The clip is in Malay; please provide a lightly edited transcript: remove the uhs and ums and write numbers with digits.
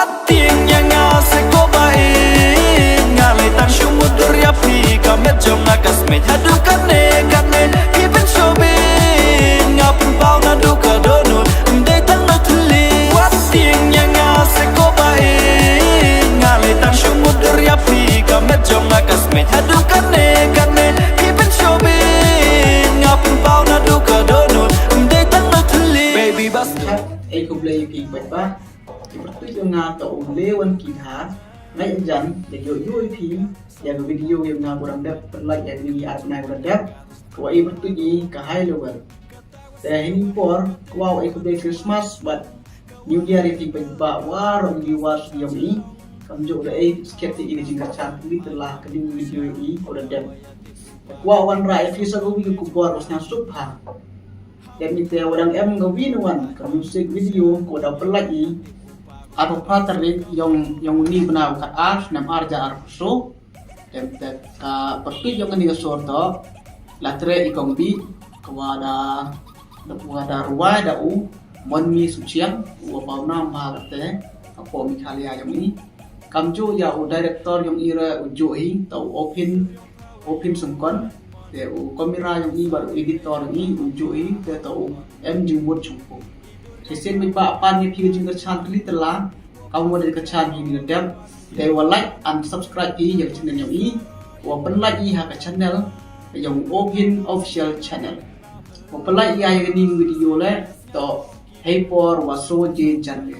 Watinya ngase ko bae ngale tan shumudur ya pi kamet jom nakas me hadu kane kane even shobe ngapun pau na duka dono mde tan no tuli Watinya ngase ko bae ngale tan shumudur ya pi kamet jom nakas me hadu kane kane even shobe ngapun pau na duka dono mde tan no tuli baby bas ai không lấy kỳ bạch ba thì bắt tôi cho nga tàu lewan kỳ thả ngay anh dần để dội vui phim và cái video yang nga kurang đẹp like dan ini art na kurang đẹp của ai bắt tôi gì cả hai luôn vậy để hình por wow ai không lấy Christmas but New Year thì bạch ba war only was yang ini kamu juga ai skeptik ini juga cantik telah ke video ini kurang đẹp wow one right visa gue bikin kupor harusnya subhan dan itu orang em ngawinuan ke musik video ko dapat lagi atau pattern yang ini benar kat ars nam arja arso dan ka perti yang ini sorto latre ikong bi kawada ruwa da u mon mi suciang wa pauna ma te apa mi khalia yang ini kamjo ya u director yang ira ujoi tau open sungkon để camera yang ini baru editor ini ujui để tahu jemput cukup. Sesen memang apa ni pilih juga channel telah kamu ada kecan ini ngedam để like and subscribe ini yang channel yang ini, wapen like ha ke channel yang open official channel. Wapen like yang ini video le to hey por waso je channel.